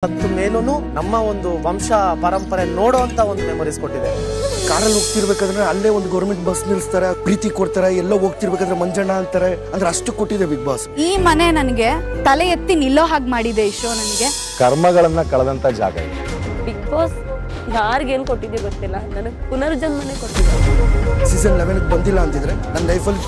ಹತ್ತು ಮೇಲೂ ನಮ್ಮ ಒಂದು ವಂಶ ಪರಂಪರೆ ನೋಡುವಂತ ಒಂದು ಮೆಮೊರೀಸ್ ಕೊಟ್ಟಿದೆ. ಕಾರಲ್ಲಿ ಹೋಗ್ತಿರ್ಬೇಕಾದ್ರೆ ಅಲ್ಲೇ ಒಂದು ಗೌರ್ಮೆಂಟ್ ಬಸ್ ನಿಲ್ಸ್ತಾರೆ, ಪ್ರೀತಿ ಕೊಡ್ತಾರೆ, ಎಲ್ಲೋ ಹೋಗ್ತಿರ್ಬೇಕಾದ್ರೆ ಮಂಜಣ್ಣ ಅಂತಾರೆ. ಅಂದ್ರೆ ಅಷ್ಟು ಕೊಟ್ಟಿದೆ ಬಿಗ್ ಬಾಸ್. ಈ ಮನೆ ನನಗೆ ತಲೆ ಎತ್ತಿ ನಿಲ್ಲೋ ಹಾಗೆ ಮಾಡಿದೆ ಈ ಶೋ. ನನಗೆ ಕರ್ಮಗಳನ್ನ ಕಳೆದಂತ ಜಾಗ ಇದೆ. ಬಿಗ್ ಬಾಸ್ ಯಾರಿಗೇನು ಕೊಟ್ಟಿದ್ದೆ ಗೊತ್ತಿಲ್ಲ, ನನಗೆ ಪುನರ್ಜನ್ಮನೆ ಕೊಟ್ಟಿದ್ದೆ. ಸೀಸನ್ 11 ಬಂದಿಲ್ಲ ಅಂತಿದ್ರೆ ನನ್ನ ಲೈಫಲ್ಲಿ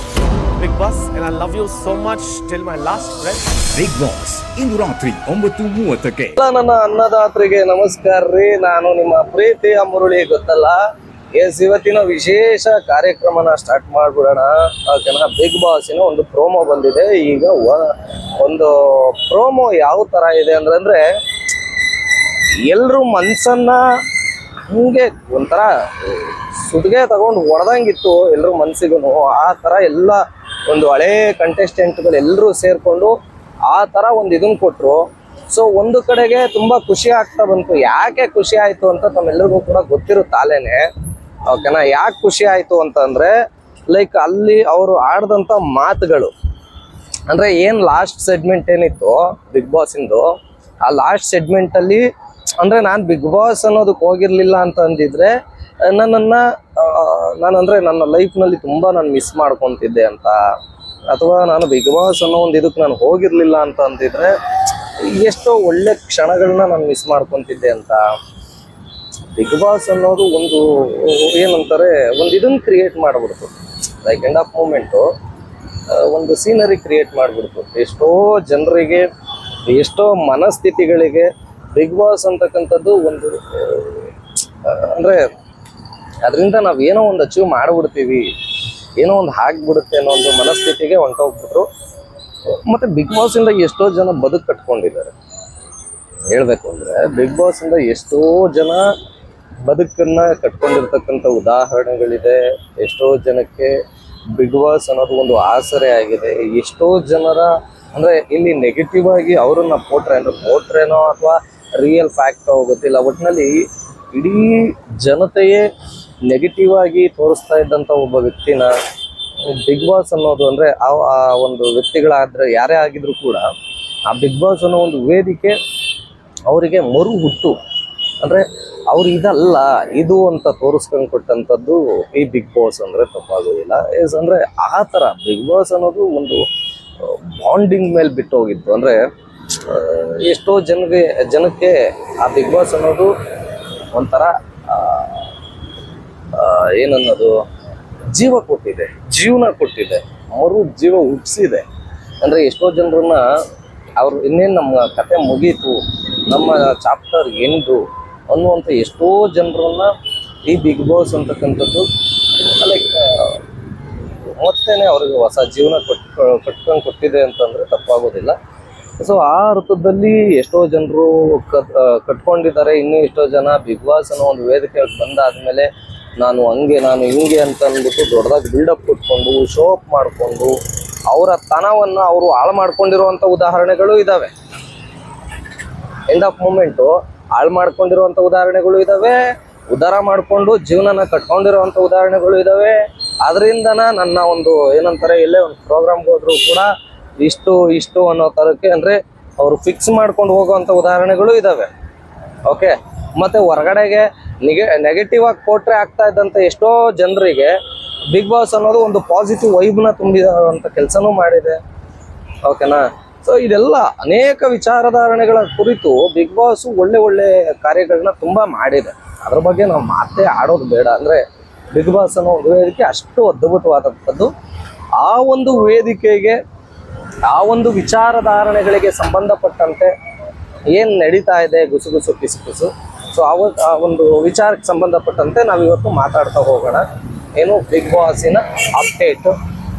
Bigg Boss and I love you so much till my last breath. Big boss ಇಂದು ರಾತ್ರಿ 9:30ಕ್ಕೆ. ನನ್ನ ಅನ್ನದಾತ್ರಿಗೆ ನಮಸ್ಕಾರ ರೀ. ನಾನು ನಿಮ್ಮ ಪ್ರೀತಿಯ ಮುರುಳಿ, ಗೊತ್ತಲ್ಲ. ಇವತ್ತಿನ ವಿಶೇಷ ಕಾರ್ಯಕ್ರಮನ ಸ್ಟಾರ್ಟ್ ಮಾಡ್ಬಿಡೋಣ. ಓಕೆನಾ? ಬಿಗ್ ಬಾಸಿನ ಒಂದು ಪ್ರೋಮೋ ಬಂದಿದೆ. ಈಗ ಒಂದು ಪ್ರೋಮೋ ಯಾವ ತರ ಇದೆ ಅಂದ್ರೆ ಎಲ್ರೂ ಮನ್ಸನ್ನ ಹಂಗೆ ಒಂಥರ ಸುಡ್ಗೆ ತಗೊಂಡು ಹೊಡೆದಂಗಿತ್ತು ಎಲ್ರೂ ಮನ್ಸಿಗೂ. ಆ ತರ ಎಲ್ಲ ಒಂದು ಹಳೇ ಕಂಟೆಸ್ಟೆಂಟ್ಗಳು ಎಲ್ಲರೂ ಸೇರ್ಕೊಂಡು ಆ ತರ ಒಂದು ಇದನ್ನ ಕೊಟ್ರು. ಸೊ ಒಂದು ಕಡೆಗೆ ತುಂಬಾ ಖುಷಿ ಆಗ್ತಾ ಬಂತು. ಯಾಕೆ ಖುಷಿ ಆಯ್ತು ಅಂತ ತಮ್ಮೆಲ್ಲರಿಗೂ ಕೂಡ ಗೊತ್ತಿರುತ್ತಾಲೇನೆ. ಓಕೆನಾ? ಯಾಕೆ ಖುಷಿ ಆಯ್ತು ಅಂತಂದ್ರೆ ಲೈಕ್ ಅಲ್ಲಿ ಅವರು ಆಡ್ದಂತ ಮಾತುಗಳು, ಅಂದ್ರೆ ಏನ್ ಲಾಸ್ಟ್ ಸೆಗ್ಮೆಂಟ್ ಏನಿತ್ತು ಬಿಗ್ ಬಾಸ್ ಇಂದು, ಆ ಲಾಸ್ಟ್ ಸೆಗ್ಮೆಂಟ್ ಅಲ್ಲಿ ಅಂದ್ರೆ ನಾನು ಬಿಗ್ ಬಾಸ್ ಅನ್ನೋದಕ್ಕೆ ಹೋಗಿರ್ಲಿಲ್ಲ ಅಂತ ಅಂದಿದ್ರೆ ನಾನಂದ್ರೆ ನನ್ನ ಲೈಫ್ ನಲ್ಲಿ ತುಂಬಾ ನಾನು ಮಿಸ್ ಮಾಡ್ಕೊಂತಿದ್ದೆ ಅಂತ, ಅಥವಾ ನಾನು ಬಿಗ್ ಬಾಸ್ ಅನ್ನೋ ಒಂದು ಇದಕ್ಕೆ ನಾನು ಹೋಗಿರ್ಲಿಲ್ಲ ಅಂತ ಅಂದಿದ್ರೆ ಎಷ್ಟೋ ಒಳ್ಳೆ ಕ್ಷಣಗಳನ್ನ ನಾನು ಮಿಸ್ ಮಾಡ್ಕೊಂತಿದ್ದೆ ಅಂತ. ಬಿಗ್ ಬಾಸ್ ಅನ್ನೋದು ಒಂದು ಏನಂತಾರೆ ಒಂದು ಇದನ್ನ ಕ್ರಿಯೇಟ್ ಮಾಡ್ಬಿಡ್ತು, ಲೈಕ್ ಎಂಡ್ ಆಫ್ ಮೂಮೆಂಟು ಒಂದು ಸೀನರಿ ಕ್ರಿಯೇಟ್ ಮಾಡ್ಬಿಡ್ತು. ಎಷ್ಟೋ ಜನರಿಗೆ, ಎಷ್ಟೋ ಮನಸ್ಥಿತಿಗಳಿಗೆ ಬಿಗ್ ಬಾಸ್ ಅಂತಕ್ಕಂಥದ್ದು ಒಂದು ಅಂದ್ರೆ ಅದರಿಂದ ನಾವು ಏನೋ ಒಂದು ಅಚೀವ್ ಮಾಡ್ಬಿಡ್ತೀವಿ, ಏನೋ ಒಂದು ಆಗ್ಬಿಡುತ್ತೆ ಅನ್ನೋ ಒಂದು ಮನಸ್ಥಿತಿಗೆ ಹೊಂಟೋಗ್ಬಿಟ್ರು. ಮತ್ತೆ ಬಿಗ್ ಬಾಸ್ ಇಂದ ಎಷ್ಟೋ ಜನ ಬದುಕು ಕಟ್ಕೊಂಡಿದ್ದಾರೆ. ಹೇಳ್ಬೇಕು ಅಂದ್ರೆ ಬಿಗ್ ಬಾಸ್ ಇಂದ ಎಷ್ಟೋ ಜನ ಬದುಕನ್ನ ಕಟ್ಕೊಂಡಿರ್ತಕ್ಕಂಥ ಉದಾಹರಣೆಗಳಿದೆ. ಎಷ್ಟೋ ಜನಕ್ಕೆ ಬಿಗ್ ಬಾಸ್ ಅನ್ನೋದು ಒಂದು ಆಸರೆ ಆಗಿದೆ. ಎಷ್ಟೋ ಜನರ ಅಂದ್ರೆ ಇಲ್ಲಿ ನೆಗೆಟಿವ್ ಆಗಿ ಅವ್ರನ್ನ ಪೋಟ್ರೇನೋ ಅಥವಾ ರಿಯಲ್ ಫ್ಯಾಕ್ಟ್ ಗೊತ್ತಿಲ್ಲ, ಒಟ್ಟಿನಲ್ಲಿ ಇಡೀ ಜನತೆಯೇ ನೆಗೆಟಿವ್ ಆಗಿ ತೋರಿಸ್ತಾ ಇದ್ದಂಥ ಒಬ್ಬ ವ್ಯಕ್ತಿನ ಬಿಗ್ ಬಾಸ್ ಅನ್ನೋದು ಅಂದ್ರೆ ಆ ಒಂದು ವ್ಯಕ್ತಿಗಳಾದ್ರೆ ಯಾರೇ ಆಗಿದ್ರು ಕೂಡ ಆ ಬಿಗ್ ಬಾಸ್ ಅನ್ನೋ ಒಂದು ವೇದಿಕೆ ಅವರಿಗೆ ಮರು ಹುಟ್ಟು, ಅಂದ್ರೆ ಅವ್ರು ಇದಲ್ಲ ಇದು ಅಂತ ತೋರಿಸ್ಕೊಂಡು ಕೊಟ್ಟಂಥದ್ದು ಈ ಬಿಗ್ ಬಾಸ್ ಅಂದ್ರೆ ತಪ್ಪಾಗೋದಿಲ್ಲ. ಅಂದ್ರೆ ಆ ಥರ ಬಿಗ್ ಬಾಸ್ ಅನ್ನೋದು ಒಂದು ಬಾಂಡಿಂಗ್ ಮೇಲೆ ಬಿಟ್ಟು ಹೋಗಿತ್ತು. ಅಂದ್ರೆ ಎಷ್ಟೋ ಜನಕ್ಕೆ ಆ ಬಿಗ್ ಬಾಸ್ ಅನ್ನೋದು ಒಂಥರ ಏನನ್ನೋದು ಜೀವ ಕೊಟ್ಟಿದೆ, ಜೀವನ ಕೊಟ್ಟಿದೆ, ಮರು ಜೀವ ಹುಟ್ಟಿಸಿದೆ. ಅಂದ್ರೆ ಎಷ್ಟೋ ಜನರನ್ನ ಅವ್ರು ಇನ್ನೇನು ನಮ್ಮ ಕತೆ ಮುಗೀತು, ನಮ್ಮ ಚಾಪ್ಟರ್ ಎಂಡು ಅನ್ನುವಂಥ ಎಷ್ಟೋ ಜನರನ್ನ ಈ ಬಿಗ್ ಬಾಸ್ ಅಂತಕ್ಕಂಥದ್ದು ಲೈಕ್ ಮತ್ತೇನೆ ಅವ್ರಿಗೆ ಹೊಸ ಜೀವನ ಕಟ್ಕೊಂಡು ಕೊಟ್ಟಿದೆ ಅಂತಂದ್ರೆ ತಪ್ಪಾಗೋದಿಲ್ಲ. ಸೊ ಆ ಅರ್ಥದಲ್ಲಿ ಎಷ್ಟೋ ಜನರು ಕಟ್ಕೊಂಡಿದ್ದಾರೆ. ಇನ್ನೂ ಎಷ್ಟೋ ಜನ ಬಿಗ್ ಬಾಸ್ ಅನ್ನೋ ಒಂದು ವೇದಿಕೆ ಬಂದಾದ್ಮೇಲೆ ನಾನು ಹಂಗೆ ನಾನು ಹಿಂಗೆ ಅಂತ ಅಂದ್ಬಿಟ್ಟು ದೊಡ್ಡದಾಗಿ ಬಿಲ್ಡಪ್ ಕೊಟ್ಕೊಂಡು ಶೋ ಅಪ್ ಮಾಡಿಕೊಂಡು ಅವರ ತನವನ್ನ ಅವರು ಹಾಳು ಮಾಡ್ಕೊಂಡಿರುವಂಥ ಉದಾಹರಣೆಗಳು ಇದ್ದಾವೆ. ಎಂಡ್ ಆಫ್ ಮೂಮೆಂಟು ಹಾಳು ಮಾಡ್ಕೊಂಡಿರುವಂಥ ಉದಾಹರಣೆಗಳು ಇದ್ದಾವೆ, ಉದ್ಧಾರ ಮಾಡಿಕೊಂಡು ಜೀವನನ ಕಟ್ಕೊಂಡಿರುವಂಥ ಉದಾಹರಣೆಗಳು ಇದ್ದಾವೆ. ಅದರಿಂದನ ನನ್ನ ಒಂದು ಏನಂತಾರೆ ಎಲ್ಲೇ ಒಂದು ಪ್ರೋಗ್ರಾಮ್ಗೆ ಹೋದ್ರು ಕೂಡ ಇಷ್ಟು ಅನ್ನೋ ಥರಕ್ಕೆ ಅಂದರೆ ಅವರು ಫಿಕ್ಸ್ ಮಾಡ್ಕೊಂಡು ಹೋಗುವಂಥ ಉದಾಹರಣೆಗಳು ಇದ್ದಾವೆ. ಓಕೆ, ಮತ್ತು ಹೊರಗಡೆಗೆ ನೆಗೆಟಿವ್ ಆಗಿ ಪೋಟ್ರೆ ಆಗ್ತಾ ಇದ್ದಂಥ ಎಷ್ಟೋ ಜನರಿಗೆ ಬಿಗ್ ಬಾಸ್ ಅನ್ನೋದು ಒಂದು ಪಾಸಿಟಿವ್ ವೈಬ್ನ ತುಂಬಿದಂಥ ಕೆಲಸನೂ ಮಾಡಿದೆ. ಓಕೆನಾ? ಸೊ ಇದೆಲ್ಲ ಅನೇಕ ವಿಚಾರಧಾರಣೆಗಳ ಕುರಿತು ಬಿಗ್ ಬಾಸ್ ಒಳ್ಳೆ ಕಾರ್ಯಗಳನ್ನ ತುಂಬ ಮಾಡಿದೆ. ಅದ್ರ ಬಗ್ಗೆ ನಾವು ಮಾತೇ ಆಡೋದು ಬೇಡ. ಅಂದರೆ ಬಿಗ್ ಬಾಸ್ ಅನ್ನೋ ಒಂದು ವೇದಿಕೆ ಅಷ್ಟು ಅದ್ಭುತವಾದಂಥದ್ದು. ಆ ಒಂದು ವೇದಿಕೆಗೆ, ಆ ಒಂದು ವಿಚಾರಧಾರಣೆಗಳಿಗೆ ಸಂಬಂಧಪಟ್ಟಂತೆ ಏನು ನಡೀತಾ ಇದೆ ಗುಸುಗುಸು ಪಿಸುಗುಸು, ಸೊ ಆ ಒಂದು ವಿಚಾರಕ್ಕೆ ಸಂಬಂಧಪಟ್ಟಂತೆ ನಾವಿವತ್ತು ಮಾತಾಡ್ತಾ ಹೋಗೋಣ. ಏನು ಬಿಗ್ ಬಾಸಿನ ಅಪ್ಡೇಟ್,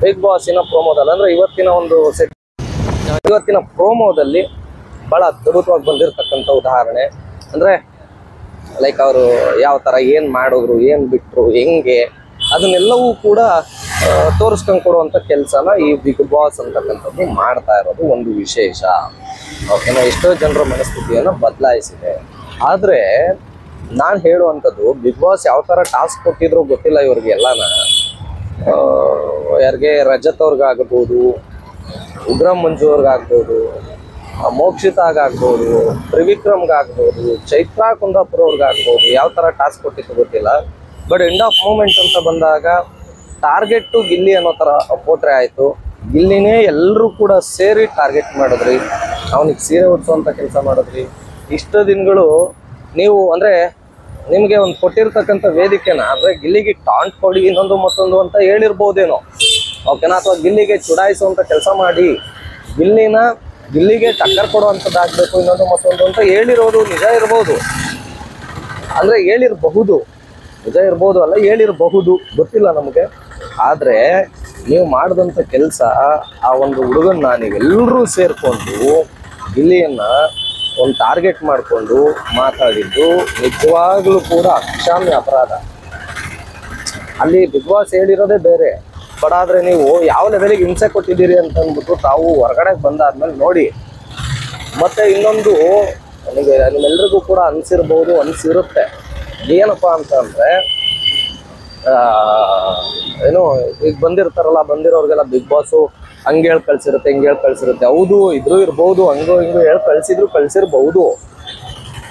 ಬಿಗ್ ಬಾಸಿನ ಪ್ರೋಮೋದಲ್ಲಿ ಅಂದರೆ ಇವತ್ತಿನ ಪ್ರೋಮೋದಲ್ಲಿ ಭಾಳ ಅದ್ಭುತವಾಗಿ ಬಂದಿರತಕ್ಕಂಥ ಉದಾಹರಣೆ ಅಂದರೆ ಲೈಕ್ ಅವರು ಯಾವ ಥರ ಏನು ಮಾಡಿದ್ರು, ಏನು ಬಿಟ್ಟರು, ಹೆಂಗೆ ಅದನ್ನೆಲ್ಲವೂ ಕೂಡ ತೋರಿಸ್ಕೊಂಡು ಕೊಡುವಂಥ ಕೆಲಸನ ಈ ಬಿಗ್ ಬಾಸ್ ಅಂತಕ್ಕಂಥದ್ದು ಮಾಡ್ತಾ ಇರೋದು ಒಂದು ವಿಶೇಷ. ಓಕೆನಾ? ಎಷ್ಟೋ ಜನರ ಮನಸ್ಥಿತಿಯನ್ನು ಬದಲಾಯಿಸಿದೆ. ಆದರೆ ನಾನು ಹೇಳುವಂಥದ್ದು ಬಿಗ್ ಬಾಸ್ ಯಾವ ಥರ ಟಾಸ್ಕ್ ಕೊಟ್ಟಿದ್ರು ಗೊತ್ತಿಲ್ಲ ಇವ್ರಿಗೆ ಎಲ್ಲನ. ಯಾರಿಗೆ ರಜತ್ ಅವ್ರಿಗಾಗ್ಬೋದು, ಉಗ್ರಂ ಮಂಜು ಅವ್ರಿಗಾಗ್ಬೋದು, ಮೋಕ್ಷಿತಾಗಾಗ್ಬೋದು, ತ್ರಿವಿಕ್ರಮ್ಗಾಗ್ಬೋದು, ಚೈತ್ರಾ ಕುಂದಾಪುರ ಅವ್ರಿಗಾಗ್ಬೋದು, ಯಾವ ಥರ ಟಾಸ್ಕ್ ಕೊಟ್ಟಿತ್ತು ಗೊತ್ತಿಲ್ಲ. ಬಟ್ ಎಂಡ್ ಆಫ್ ಮೂಮೆಂಟ್ ಅಂತ ಬಂದಾಗ ಟಾರ್ಗೆಟ್ಟು ಗಿಲ್ಲಿ ಅನ್ನೋ ಥರ ಪೋಟ್ರೆ ಆಯಿತು. ಗಿಲ್ಲಿನೇ ಎಲ್ಲರೂ ಕೂಡ ಸೇರಿ ಟಾರ್ಗೆಟ್ ಮಾಡಿದ್ರಿ, ಅವನಿಗೆ ಸೀರೆ ಉಡಿಸುವಂಥ ಕೆಲಸ ಮಾಡಿದ್ರಿ. ಇಷ್ಟು ದಿನಗಳು ನೀವು ಅಂದರೆ ನಿಮಗೆ ಒಂದು ಕೊಟ್ಟಿರ್ತಕ್ಕಂಥ ವೇದಿಕೆನ ಅಂದರೆ ಗಿಲ್ಲಿಗೆ ಟಾಂಟ್ ಕೊಡಿ ಇನ್ನೊಂದು ಮತ್ತೊಂದು ಅಂತ ಹೇಳಿರ್ಬೋದೇನೋ, ಓಕೆನಾ, ಅಥವಾ ಗಿಲ್ಲಿಗೆ ಚುಡಾಯಿಸುವಂಥ ಕೆಲಸ ಮಾಡಿ ಗಿಲ್ಲಿಗೆ ಟಕ್ಕರ್ ಕೊಡುವಂಥದ್ದಾಗಬೇಕು ಇನ್ನೊಂದು ಮತ್ತೊಂದು ಅಂತ ಹೇಳಿರೋದು ನಿಜ ಇರ್ಬೋದು, ಅಂದರೆ ಹೇಳಿರಬಹುದು, ನಿಜ ಇರ್ಬೋದು ಅಲ್ಲ ಹೇಳಿರಬಹುದು, ಗೊತ್ತಿಲ್ಲ ನಮಗೆ. ಆದರೆ ನೀವು ಮಾಡಿದಂಥ ಕೆಲಸ ಆ ಒಂದು ಹುಡುಗನ್ನ ನೀವೆಲ್ಲರೂ ಸೇರಿಕೊಂಡು ಗಿಲ್ಲಿಯನ್ನು ಒಂದು ಟಾರ್ಗೆಟ್ ಮಾಡಿಕೊಂಡು ಮಾತಾಡಿದ್ದು ನಿಜವಾಗ್ಲೂ ಕೂಡ ಅಕ್ಷಮ್ಯ ಅಪರಾಧ. ಅಲ್ಲಿ ಬಿಗ್ ಬಾಸ್ ಹೇಳಿರೋದೇ ಬೇರೆ. ಬಟ್ ಆದರೆ ನೀವು ಯಾವ ಲೆವೆಲಿಗೆ ಹಿಂಸೆ ಕೊಟ್ಟಿದ್ದೀರಿ ಅಂತ ಅಂದ್ಬಿಟ್ಟು ತಾವು ಹೊರಗಡೆ ಬಂದಾದ್ಮೇಲೆ ನೋಡಿ. ಮತ್ತು ಇನ್ನೊಂದು ನಿಮ್ಮೆಲ್ರಿಗೂ ಕೂಡ ಅನಿಸಿರುತ್ತೆ ಏನಪ್ಪ ಅಂತಂದರೆ, ಏನು ಈಗ ಬಂದಿರೋರಿಗೆಲ್ಲ ಬಿಗ್ ಬಾಸು ಹಂಗೆ ಹೇಳಿ ಕಳ್ಸಿರುತ್ತೆ, ಹಿಂಗೆ ಹೇಳಿ ಕಳ್ಸಿರುತ್ತೆ. ಹೌದು, ಇದ್ರೂ ಇರ್ಬೋದು, ಹಂಗೋ ಹಿಂಗೋ ಹೇಳಿ ಕಳ್ಸಿರ್ಬಹುದು,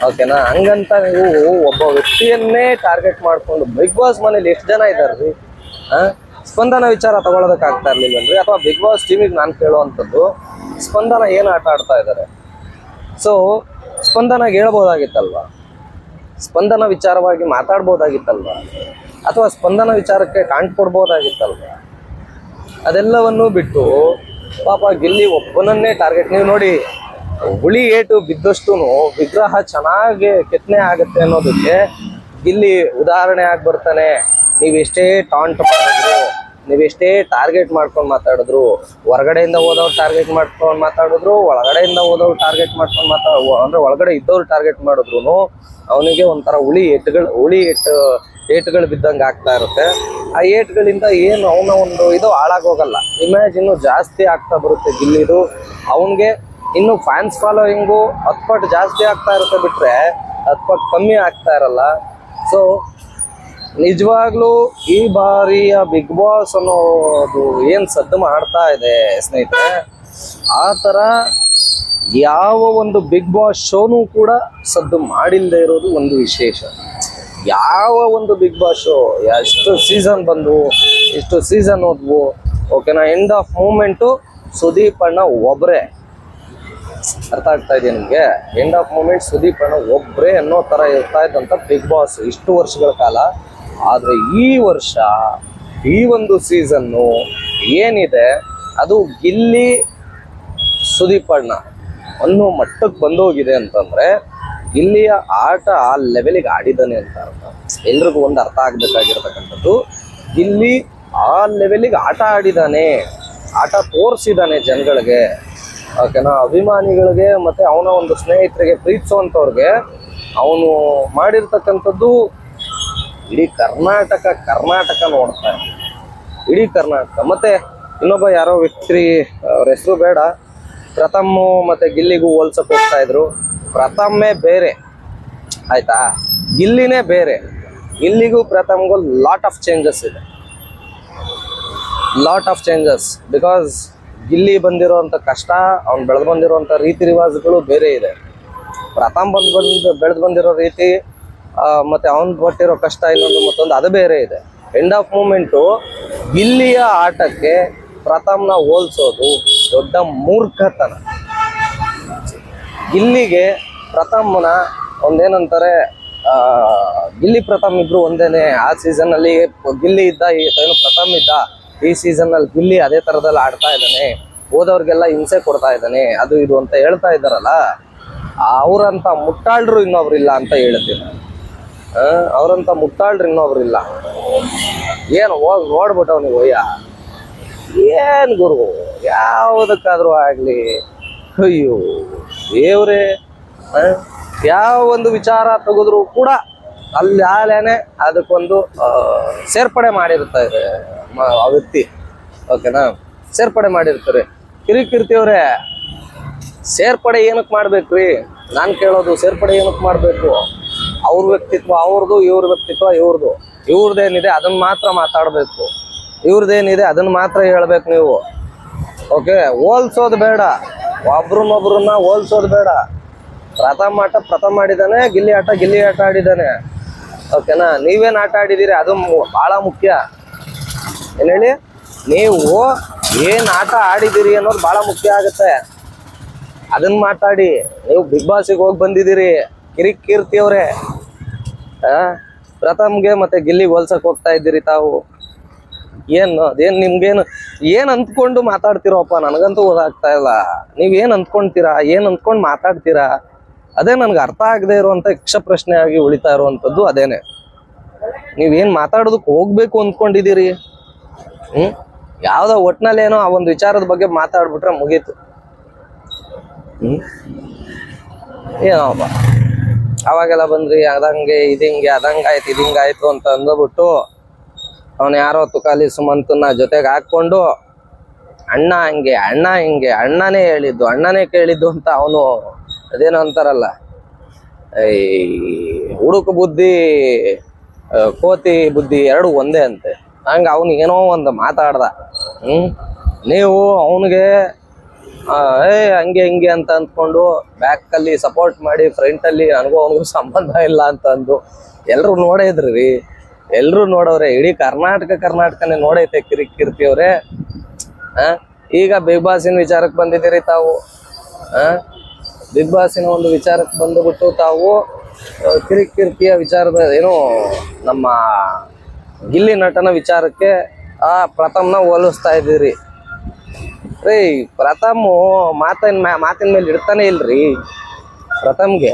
ಓಕೆನಾ. ಹಂಗಂತ ನೀವು ಒಬ್ಬ ವ್ಯಕ್ತಿಯನ್ನೇ ಟಾರ್ಗೆಟ್ ಮಾಡಿಕೊಂಡು ಬಿಗ್ ಬಾಸ್ ಮನೇಲಿ ಎಷ್ಟು ಜನ ಇದ್ದಾರ್ರಿ? ಸ್ಪಂದನ ವಿಚಾರ ತಗೊಳ್ಳೋದಕ್ಕಾಗ್ತಾ ಇರ್ಲಿಲ್ಲನ್ರಿ? ಅಥವಾ ಬಿಗ್ ಬಾಸ್ ಟೀಮಿಗೆ ನಾನು ಕೇಳುವಂಥದ್ದು, ಸ್ಪಂದನ ಏನು ಆಟ ಆಡ್ತಾ ಇದ್ದಾರೆ? ಸೊ ಸ್ಪಂದನಾಗ ಹೇಳ್ಬೋದಾಗಿತ್ತಲ್ವ, ಸ್ಪಂದನ ವಿಚಾರವಾಗಿ ಮಾತಾಡ್ಬೋದಾಗಿತ್ತಲ್ವ, ಅಥವಾ ಸ್ಪಂದನ ವಿಚಾರಕ್ಕೆ ಕಾಂಟ್ ಕೊಡ್ಬೋದಾಗಿತ್ತಲ್ವ. ಅದೆಲ್ಲವನ್ನೂ ಬಿಟ್ಟು ಪಾಪ ಗಿಲ್ಲಿ ಒಬ್ಬನನ್ನೇ ಟಾರ್ಗೆಟ್. ನೀವು ನೋಡಿ, ಹುಳಿ ಏಟು ಬಿದ್ದಷ್ಟು ವಿಗ್ರಹ ಚೆನ್ನಾಗಿ ಕೆತ್ತನೆ ಆಗುತ್ತೆ ಅನ್ನೋದಕ್ಕೆ ಗಿಲ್ಲಿ ಉದಾಹರಣೆ ಆಗಿ ಬರ್ತಾನೆ. ನೀವೆಷ್ಟೇ ಟಾಂಟ್ ಮಾಡಿದ್ರು, ನೀವೆಷ್ಟೇ ಟಾರ್ಗೆಟ್ ಮಾಡ್ಕೊಂಡು ಮಾತಾಡಿದ್ರು, ಹೊರಗಡೆಯಿಂದ ಹೋದವ್ರು ಟಾರ್ಗೆಟ್ ಮಾಡ್ಕೊಂಡು ಮಾತಾಡಿದ್ರು, ಒಳಗಡೆಯಿಂದ ಹೋದವ್ರು ಟಾರ್ಗೆಟ್ ಮಾಡ್ಕೊಂಡು ಅಂದರೆ ಒಳಗಡೆ ಇದ್ದವ್ರು ಟಾರ್ಗೆಟ್ ಮಾಡಿದ್ರು ಅವನಿಗೆ ಒಂಥರ ಹುಳಿ ಏಟುಗಳು ಬಿದ್ದಂಗೆ ಆಗ್ತಾ ಇರುತ್ತೆ. ಆ ಏಟುಗಳಿಂದ ಏನು ಅವನ ಒಂದು ಇದು ಹಾಳಾಗೋಗಲ್ಲ, ಇಮೇಜ್ ಇನ್ನೂ ಜಾಸ್ತಿ ಆಗ್ತಾ ಬರುತ್ತೆ ಗಿಲ್ಲಿದು. ಅವನಿಗೆ ಇನ್ನು ಫ್ಯಾನ್ಸ್ ಫಾಲೋಯಿಂಗು 10 ಪಟ್ಟು ಜಾಸ್ತಿ ಆಗ್ತಾ ಇರುತ್ತೆ, ಬಿಟ್ಟರೆ 10 ಪಟ್ಟು ಕಮ್ಮಿ ಆಗ್ತಾ ಇರಲ್ಲ. ಸೊ ನಿಜವಾಗ್ಲೂ ಈ ಬಾರಿಯ ಬಿಗ್ ಬಾಸ್ ಅನ್ನೋದು ಏನು ಸದ್ದು ಮಾಡ್ತಾ ಇದೆ ಸ್ನೇಹಿತರೆ, ಆ ಥರ ಯಾವ ಒಂದು ಬಿಗ್ ಬಾಸ್ ಶೋನೂ ಕೂಡ ಸದ್ದು ಮಾಡಿಲ್ಲದೆ ಇರೋದು ಒಂದು ವಿಶೇಷ. ಯಾವ ಒಂದು ಬಿಗ್ ಬಾಸ್ ಶೋ ಎಷ್ಟು ಸೀಸನ್ ಬಂದು ಎಷ್ಟು ಸೀಸನ್ ಹೋದ್ವು, ಓಕೆನಾ. ಎಂಡ್ ಆಫ್ ಮೂಮೆಂಟು ಸುದೀಪ್ ಅಣ್ಣ ಒಬ್ಬರೇ, ಅರ್ಥ ಆಗ್ತಾ ಇದೆಯಾ ನಿಮಗೆ? ಎಂಡ್ ಆಫ್ ಮೂಮೆಂಟ್ ಸುದೀಪ್ ಅಣ್ಣ ಒಬ್ಬರೇ ಅನ್ನೋ ಥರ ಇರ್ತಾ ಇದ್ದಂಥ ಬಿಗ್ ಬಾಸ್ ಇಷ್ಟು ವರ್ಷಗಳ ಕಾಲ. ಆದರೆ ಈ ವರ್ಷ ಈ ಒಂದು ಸೀಸನ್ನು ಏನಿದೆ ಅದು ಗಿಲ್ಲಿ ಸುದೀಪ್ ಅಣ್ಣ ಅನ್ನೋ ಮಟ್ಟಕ್ಕೆ ಬಂದೋಗಿದೆ ಅಂತಂದರೆ ಗಿಲ್ಲಿಯ ಆಟ ಆ ಲೆವೆಲಿಗೆ ಆಡಿದ್ದಾನೆ ಅಂತ ಅರ್ಥ. ಎಲ್ರಿಗೂ ಒಂದು ಅರ್ಥ ಆಗಬೇಕಾಗಿರ್ತಕ್ಕಂಥದ್ದು, ಗಿಲ್ಲಿ ಆ ಲೆವೆಲಿಗೆ ಆಟ ಆಡಿದ್ದಾನೆ, ಆಟ ತೋರಿಸಿದ್ದಾನೆ ಜನಗಳಿಗೆ, ಓಕೆನಾ. ಅಭಿಮಾನಿಗಳಿಗೆ ಮತ್ತು ಅವನ ಒಂದು ಸ್ನೇಹಿತರಿಗೆ, ಪ್ರೀತಿಸುವಂಥವ್ರಿಗೆ ಅವನು ಮಾಡಿರ್ತಕ್ಕಂಥದ್ದು ಇಡೀ ಕರ್ನಾಟಕ ನೋಡ್ತಾ ಇದೆ, ಇಡೀ ಕರ್ನಾಟಕ. ಮತ್ತು ಇನ್ನೊಬ್ಬ ಯಾರೋ ವ್ಯಕ್ತಿ, ಅವ್ರ ಹೆಸರು ಬೇಡ, ಪ್ರಥಮು ಮತ್ತು ಗಿಲ್ಲಿಗೂ ಹೋಲ್ಸಕ್ಕೆ ಹೋಗ್ತಾ ಇದ್ರು. ಪ್ರಥಮೇ ಬೇರೆ ಆಯಿತಾ, ಗಿಲ್ಲಿನೇ ಬೇರೆ. ಗಿಲ್ಲಿಗೂ ಪ್ರಥಮ್ಗೂ ಲಾಟ್ ಆಫ್ ಚೇಂಜಸ್ ಇದೆ, lot of changes. Because Gilli ಬಂದಿರೋವಂಥ ಕಷ್ಟ, ಅವ್ನು ಬೆಳೆದು ಬಂದಿರೋವಂಥ ರೀತಿ ರಿವಾಜುಗಳು ಬೇರೆ ಇದೆ. ಪ್ರಥಮ್ ಬೆಳೆದು ಬಂದಿರೋ ರೀತಿ ಮತ್ತು ಅವ್ನು ಪಟ್ಟಿರೋ ಕಷ್ಟ ಇನ್ನೊಂದು ಮತ್ತೊಂದು ಅದು ಬೇರೆ ಇದೆ. ಎಂಡ್ ಆಫ್ ಮೂಮೆಂಟು ಗಿಲ್ಲಿಯ ಆಟಕ್ಕೆ ಪ್ರಥಮ್ನ ಹೋಲಿಸೋದು ದೊಡ್ಡ ಮೂರ್ಖತನ. ಗಿಲ್ಲಿಗೆ ಪ್ರಥಮ್ನ ಒಂದೇನಂತಾರೆ, ಗಿಲ್ಲಿ ಪ್ರಥಮ್ ಇಬ್ರು ಒಂದೇನೆ. ಆ ಸೀಸನ್ನಲ್ಲಿ ಗಿಲ್ಲಿ ಇದ್ದ, ಏನು ಪ್ರಥಮ್ ಇದ್ದ, ಈ ಸೀಸನ್ನಲ್ಲಿ ಗಿಲ್ಲಿ ಅದೇ ಥರದಲ್ಲಿ ಆಡ್ತಾ ಇದ್ದಾನೆ, ಹೋದವ್ರಿಗೆಲ್ಲ ಹಿಂಸೆ ಕೊಡ್ತಾ ಇದ್ದಾನೆ, ಅದು ಇದು ಅಂತ ಹೇಳ್ತಾ ಇದ್ದಾರಲ್ಲ, ಅವರಂಥ ಮುಟ್ಟಾಳ್ರು ಇನ್ನೊಬ್ರಿಲ್ಲ ಅಂತ ಹೇಳ್ತೀನಿ. ಅವರಂಥ ಮುಟ್ಟಾಳ್ರು ಇನ್ನೊಬ್ರಿಲ್ಲ. ಏನು ಹೋಗಿ ನೋಡ್ಬಿಟ್ಟವ್ ನೀವು ಅಯ್ಯ, ಏನು ಗುರು, ಯಾವುದಕ್ಕಾದ್ರೂ ಆಗಲಿ ಅಯ್ಯೋ ದೇವ್ರೇ, ಯಾವ ಒಂದು ವಿಚಾರ ತೆಗೆದ್ರು ಕೂಡ ಅಲ್ಲಿ ಆಲೇನೆ ಅದಕ್ಕೊಂದು ಸೇರ್ಪಡೆ ಮಾಡಿರ್ತಾರೆ ಆ ವ್ಯಕ್ತಿ, ಓಕೆನಾ. ಸೇರ್ಪಡೆ ಮಾಡಿರ್ತಾರೆ. ಕಿರಿಕಿರ್ತಿಯವ್ರೆ, ಸೇರ್ಪಡೆ ಏನಕ್ಕೆ ಮಾಡ್ಬೇಕ್ರಿ? ನಾನು ಕೇಳೋದು, ಸೇರ್ಪಡೆ ಏನಕ್ಕೆ ಮಾಡಬೇಕು? ಅವ್ರ ವ್ಯಕ್ತಿತ್ವ ಅವ್ರದ್ದು, ಇವ್ರ ವ್ಯಕ್ತಿತ್ವ ಇವ್ರದ್ದು. ಇವ್ರದ್ದೇನಿದೆ ಅದನ್ನು ಮಾತ್ರ ಮಾತಾಡಬೇಕು, ಇವ್ರದ್ದೇನಿದೆ ಅದನ್ನು ಮಾತ್ರ ಹೇಳ್ಬೇಕು ನೀವು, ಓಕೆ. ಹೋಲ್ಸೋದು ಬೇಡ. ಒಬ್ರನ್ನೊಬ್ರನ್ನ ಹೋಲ್ಸೋದು ಬೇಡ. ಪ್ರಥಮ ಆಡಿದಾನೆ, ಗಿಲ್ಲಿ ಆಟ ಆಡಿದಾನೆ. ಓಕೆನಾ? ನೀವೇನು ಆಟ ಆಡಿದ್ದೀರಿ ಅದು ಭಾಳ ಮುಖ್ಯ. ಏನು ಹೇಳಿ, ನೀವು ಏನು ಆಟ ಆಡಿದ್ದೀರಿ ಅನ್ನೋದು ಭಾಳ ಮುಖ್ಯ ಆಗುತ್ತೆ. ಅದನ್ನ ಮಾತಾಡಿ. ನೀವು ಬಿಗ್ ಬಾಸಿಗೆ ಹೋಗಿ ಬಂದಿದ್ದೀರಿ, ಕೀರ್ತಿ ಅವರೇ. ಪ್ರಥಮ್ಗೆ ಮತ್ತೆ ಗಿಲ್ಲಿಗೆ ಹೋಲ್ಸಕ್ಕೆ ಹೋಗ್ತಾ ಇದ್ದೀರಿ ತಾವು. ಅದೇನು ನಿಮ್ಗೇನು ಅಂದ್ಕೊಂಡು ಮಾತಾಡ್ತಿರೋಪ್ಪ? ನನಗಂತೂ ಓದಾಗ್ತಾ ಇಲ್ಲ. ನೀವೇನು ಅಂದ್ಕೊಂತೀರಾ, ಏನು ಅಂದ್ಕೊಂಡು ಮಾತಾಡ್ತೀರಾ? ಅದೇ ನನಗೆ ಅರ್ಥ ಆಗದೆ ಇರುವಂಥ ಯಕ್ಷ ಪ್ರಶ್ನೆ ಆಗಿ ಉಳಿತಾ ಇರುವಂಥದ್ದು ಅದೇನೆ. ನೀವೇನು ಮಾತಾಡೋದಕ್ಕೆ ಹೋಗ್ಬೇಕು ಅಂದ್ಕೊಂಡಿದ್ದೀರಿ? ಯಾವುದೋ ಒಟ್ಟಿನಲ್ಲೇನೋ ಆ ಒಂದು ವಿಚಾರದ ಬಗ್ಗೆ ಮಾತಾಡ್ಬಿಟ್ರೆ ಮುಗೀತು. ಏನೋಪ್ಪ ಅವಾಗೆಲ್ಲ ಬಂದ್ರಿ ಅದಂಗೆ ಅದಂಗಾಯ್ತು ಇದಿಂಗಾಯ್ತು ಅಂತ ಅಂದ್ಬಿಟ್ಟು ಅವನು ಯಾರೋ ತುಕಾಲಿ ಸುಮಂತನ ಜೊತೆಗೆ ಹಾಕ್ಕೊಂಡು ಅಣ್ಣ ಹಂಗೆ ಅಣ್ಣನೇ ಹೇಳಿದ್ದು ಅಣ್ಣನೇ ಕೇಳಿದ್ದು ಅಂತ ಅವನು ಅದೇನೋ ಅಂತಾರಲ್ಲ, ಈ ಹುಡುಕ ಬುದ್ಧಿ ಕೋತಿ ಬುದ್ಧಿ ಎರಡು ಒಂದೇ ಅಂತೆ. ಹಂಗೆ ಅವನು ಏನೋ ಒಂದು ಮಾತಾಡ್ದ. ನೀವು ಅವನಿಗೆ ಹಂಗೆ ಅಂತ ಅಂದ್ಕೊಂಡು ಬ್ಯಾಕಲ್ಲಿ ಸಪೋರ್ಟ್ ಮಾಡಿ ಫ್ರಂಟಲ್ಲಿ ನನಗೂ ಅವನಿಗೂ ಸಂಬಂಧ ಇಲ್ಲ ಅಂತ ಅಂದು ಎಲ್ಲರೂ ನೋಡಿದ್ರಿ. ಎಲ್ಲರೂ ನೋಡವ್ರೆ. ಇಡೀ ಕರ್ನಾಟಕನೇ ನೋಡೈತೆ ಕೀರ್ತಿ ಅವ್ರೆ. ಈಗ ಬಿಗ್ ಬಾಸಿನ ವಿಚಾರಕ್ಕೆ ಬಂದಿದ್ದೀರಿ ತಾವು. ಬಿಗ್ ಬಾಸಿನ ಒಂದು ವಿಚಾರಕ್ಕೆ ಬಂದುಬಿಟ್ಟು ತಾವು ಕೀರ್ತಿಯ ವಿಚಾರದ ಏನೋ ನಮ್ಮ ಗಿಲ್ಲಿ ನಟನ ವಿಚಾರಕ್ಕೆ ಪ್ರಥಮ್ನ ಹೋಲಿಸ್ತಾ ಇದ್ದೀರಿ. ರೀ ಪ್ರಥಮ್ ಮಾತಿನ ಮೇಲೆ ಇಡ್ತಾನೆ ಇಲ್ರಿ. ಪ್ರಥಮ್ಗೆ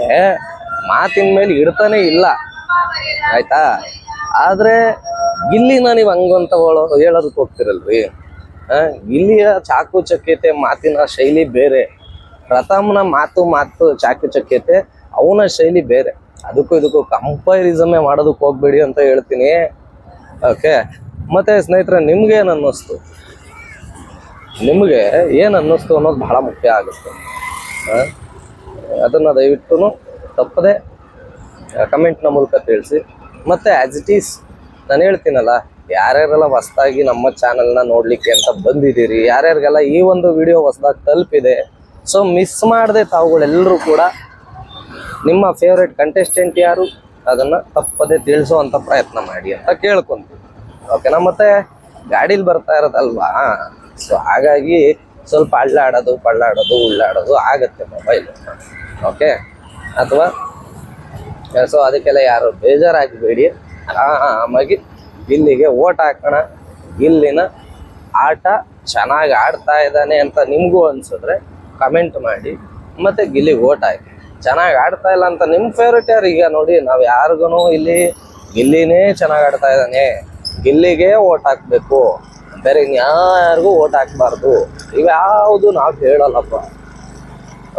ಮಾತಿನ ಮೇಲೆ ಇಡ್ತಾನೆ ಇಲ್ಲ, ಆಯ್ತಾ? ಆದ್ರೆ ಗಿಲ್ಲಿನ ನೀವು ಹಂಗಂತ ಹೇಳೋದಕ್ಕೆ ಹೋಗ್ತಿರಲ್ರಿ. ಗಿಲ್ಲಿಯ ಚಾಕುಚಕ್ಯತೆ ಮಾತಿನ ಶೈಲಿ ಬೇರೆ, ಪ್ರಥಮ್ನ ಮಾತು ಚಾಕುಚಕ್ಯತೆ ಅವನ ಶೈಲಿ ಬೇರೆ. ಅದಕ್ಕೂ ಇದಕ್ಕೂ ಕಂಪ್ಯಾರಿಸಮೇ ಮಾಡೋದಕ್ಕೆ ಹೋಗ್ಬೇಡಿ ಅಂತ ಹೇಳ್ತೀನಿ. ಓಕೆ, ಮತ್ತೆ ಸ್ನೇಹಿತರೆ ನಿಮ್ಗೇನು ಅನ್ನಿಸ್ತು? ನಿಮಗೆ ಏನು ಅನ್ನಿಸ್ತು ಅನ್ನೋದು ಬಹಳ ಮುಖ್ಯ ಆಗುತ್ತೆ. ಅದನ್ನು ದಯವಿಟ್ಟು ತಪ್ಪದೆ ಕಮೆಂಟ್ನ ಮೂಲಕ ತಿಳಿಸಿ. ಮತ್ತು ಆ್ಯಸ್ ಇಟ್ ಈಸ್ ನಾನು ಹೇಳ್ತೀನಲ್ಲ, ಯಾರ್ಯಾರೆಲ್ಲ ಹೊಸದಾಗಿ ನಮ್ಮ ಚಾನಲ್ನ ನೋಡಲಿಕ್ಕೆ ಅಂತ ಬಂದಿದ್ದೀರಿ, ಯಾರ್ಯಾರಿಗೆಲ್ಲ ಈ ಒಂದು ವಿಡಿಯೋ ಹೊಸದಾಗಿ ತಲುಪಿದೆ, ಸೊ ಮಿಸ್ ಮಾಡದೆ ತಾವುಗಳೆಲ್ಲರೂ ಕೂಡ ನಿಮ್ಮ ಫೇವ್ರೆಟ್ ಕಂಟೆಸ್ಟೆಂಟ್ ಯಾರು ಅದನ್ನು ತಪ್ಪದೆ ತಿಳಿಸೋವಂಥ ಪ್ರಯತ್ನ ಮಾಡಿ ಅಂತ ಕೇಳ್ಕೊಂತೀವಿ. ಓಕೆನಾ? ಮತ್ತು ಗಾಡೀಲಿ ಬರ್ತಾ ಇರೋದಲ್ವಾ, ಸೊ ಹಾಗಾಗಿ ಸ್ವಲ್ಪ ಅಳ್ಳಾಡೋದು ಉಳ್ಳಾಡೋದು ಆಗುತ್ತೆ ಮೊಬೈಲ್. ಓಕೆ, ಅಥವಾ ಸೊ ಅದಕ್ಕೆಲ್ಲ ಯಾರು ಬೇಜಾರಾಗಬೇಡಿ. ಆರಾಮಾಗಿ ಗಿಲ್ಲಿಗೆ ಓಟ್ ಹಾಕೋಣ. ಗಿಲ್ಲಿನ ಆಟ ಚೆನ್ನಾಗಿ ಆಡ್ತಾ ಇದ್ದಾನೆ ಅಂತ ನಿಮಗೂ ಅನ್ಸಿದ್ರೆ ಕಮೆಂಟ್ ಮಾಡಿ, ಮತ್ತು ಗಿಲ್ಲಿಗೆ ಓಟ್ ಹಾಕಿ. ಚೆನ್ನಾಗಿ ಆಡ್ತಾ ಇಲ್ಲ ಅಂತ ನಿಮ್ಮ ಫೇವ್ರೇಟ್ ಯಾರು? ಈಗ ನೋಡಿ, ನಾವು ಯಾರಿಗೂ ಇಲ್ಲಿ ಗಿಲ್ಲಿನೇ ಚೆನ್ನಾಗಿ ಆಡ್ತಾ ಇದ್ದಾನೆ, ಗಿಲ್ಲಿಗೆ ಓಟ್ ಹಾಕಬೇಕು, ಬೇರೆ ಇನ್ಯಾರಿಗೂ ಓಟ್ ಹಾಕಬಾರ್ದು, ಇವ್ಯಾವುದು ನಾವು ಹೇಳಲ್ಲಪ್ಪ.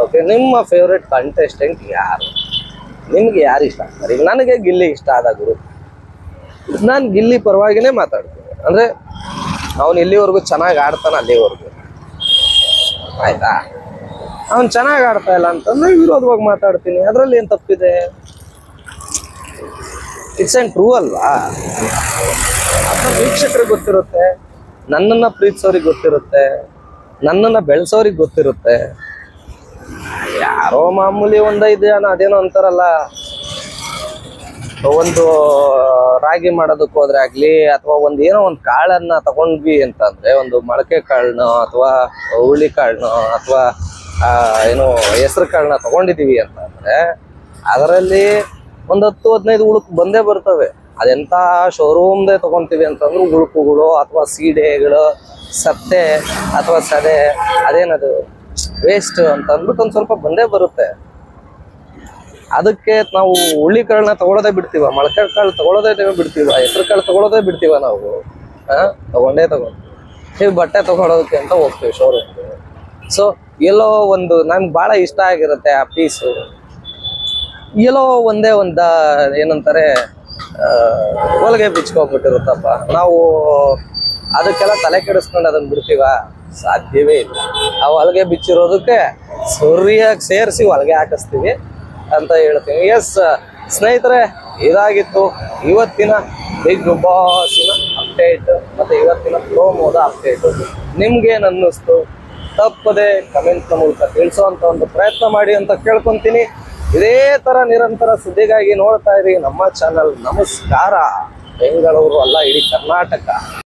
ಓಕೆ, ನಿಮ್ಮ ಫೇವ್ರೆಟ್ ಕಂಟೆಸ್ಟೆಂಟ್ ಯಾರು? ನಿಮ್ಗೆ ಯಾರು ಇಷ್ಟ ಆಗ್ತಾರೆ? ಈಗ ನನಗೆ ಗಿಲ್ಲಿ ಇಷ್ಟ ಆದ ಗುರು, ನಾನು ಗಿಲ್ಲಿ ಪರವಾಗಿನೇ ಮಾತಾಡ್ತೀನಿ. ಅಂದರೆ ಅವನು ಇಲ್ಲಿವರೆಗೂ ಚೆನ್ನಾಗಿ ಆಡ್ತಾನೆ, ಅಲ್ಲಿವರೆಗೂ ಆಯ್ತಾ. ಅವನು ಚೆನ್ನಾಗಿ ಆಡ್ತಾ ಇಲ್ಲ ಅಂತಂದ್ರೆ ವಿರೋಧವಾಗಿ ಮಾತಾಡ್ತೀನಿ. ಅದರಲ್ಲಿ ಏನು ತಪ್ಪಿದೆ? ಇಟ್ಸ್ ಆ್ಯಂಡ್ ಟ್ರೂ ಅಲ್ವಾ? ಅಥವಾ ವೀಕ್ಷಕರಿಗೆ ಗೊತ್ತಿರುತ್ತೆ, ನನ್ನನ್ನು ಪ್ರೀತಿಸೋರಿಗೆ ಗೊತ್ತಿರುತ್ತೆ, ನನ್ನನ್ನು ಬೆಳೆಸೋರಿಗೆ ಗೊತ್ತಿರುತ್ತೆ. ಯಾರೋ ಮಾಮೂಲಿ 1-5 ಜನ ಅದೇನೋ ಅಂತಾರಲ್ಲ, ಒಂದು ರಾಗಿ ಮಾಡೋದಕ್ಕೆ ಹೋದ್ರೆ ಆಗಲಿ, ಅಥವಾ ಏನೋ ಒಂದು ಕಾಳನ್ನು ತಗೊಂಡ್ವಿ ಅಂತಂದರೆ, ಒಂದು ಮೊಳಕೆ ಕಾಳನ್ನ ಅಥವಾ ಹುರುಳಿ ಕಾಳನ್ನ ಅಥವಾ ಏನು ಹೆಸರು ಕಾಳನ್ನ ತಗೊಂಡಿದ್ದೀವಿ ಅಂತಂದರೆ ಅದರಲ್ಲಿ ಒಂದು 10-15 ಉಳುಕು ಬಂದೇ ಬರ್ತವೆ. ಅದೆಂಥ ಶೋರೂಮ್ದೇ ತೊಗೊತೀವಿ ಅಂತಂದ್ರೆ ಉಳುಕುಗಳು ಅಥವಾ ಸೀಡೆಗಳು, ಸತ್ತೆ ಅಥವಾ ಸದೆ, ಅದೇನದು ವೇಸ್ಟ್ ಅಂತ ಅಂದ್ಬಿಟ್ಟು ಒಂದು ಸ್ವಲ್ಪ ಬಂದೇ ಬರುತ್ತೆ. ಅದಕ್ಕೆ ನಾವು ಹುಳಿ ಕಾಳನ್ನ ತಗೊಳ್ಳೋದೇ ಬಿಡ್ತೀವ, ಮೊಳಕೆ ಕಾಳು ತಗೊಳ್ಳೋದೇ ಬಿಡ್ತೀವ, ಹೆಸರು ಕಾಳು ತಗೊಳ್ಳೋದೇ ಬಿಡ್ತೀವ ನಾವು. ತಗೊಂಡು ನೀವು ಬಟ್ಟೆ ತಗೊಳ್ಳೋದಕ್ಕೆ ಅಂತ ಹೋಗ್ತೀವಿ ಶೋರೂಮ್ಗೆ. ಸೊ ಎಲ್ಲೋ ಒಂದು ನಮ್ಗೆ ಭಾಳ ಇಷ್ಟ ಆಗಿರುತ್ತೆ ಆ ಪೀಸು, ಎಲ್ಲೋ ಒಂದೇ ಒಂದು ಏನಂತಾರೆ ಹೊಲಿಗೆ ಬಿಚ್ಕೊಂಡ್ಬಿಟ್ಟಿರುತ್ತಪ್ಪ. ನಾವು ಅದಕ್ಕೆಲ್ಲ ತಲೆ ಕೆಡಿಸ್ಕೊಂಡು ಅದನ್ನು ಬಿಡ್ತೀವ? ಸಾಧ್ಯವೇ ಇಲ್ಲ. ಆ ಹೊಲಿಗೆ ಬಿಚ್ಚಿರೋದಕ್ಕೆ ಸರಿಯಾಗಿ ಸೇರಿಸಿ ಹೊಲಿಗೆ ಹಾಕಿಸ್ತೀವಿ ಅಂತ ಹೇಳ್ತೀವಿ. ಎಸ್ ಸ್ನೇಹಿತರೆ, ಇದಾಗಿತ್ತು ಇವತ್ತಿನ ಬಿಗ್ ಬಾಸಿನ ಅಪ್ಡೇಟ್ ಮತ್ತು ಇವತ್ತಿನ ಪ್ರೋಮೋದ ಅಪ್ಡೇಟು. ನಿಮ್ಗೇನು ಅನ್ನಿಸ್ತು? ತಪ್ಪದೆ ಕಮೆಂಟ್ ಮೂಲಕ ತಿಳಿಸುವಂತ ಒಂದು ಪ್ರಯತ್ನ ಮಾಡಿ ಅಂತ ಕೇಳ್ಕೊಂತೀನಿ. ಇದೇ ತರ ನಿರಂತರ ಸುದ್ದಿಗಾಗಿ ನೋಡ್ತಾ ಇರಿ ನಮ್ಮ ಚಾನಲ್. ನಮಸ್ಕಾರ. ಬೆಂಗಳೂರು ಅಲ್ಲ, ಇಡೀ ಕರ್ನಾಟಕ.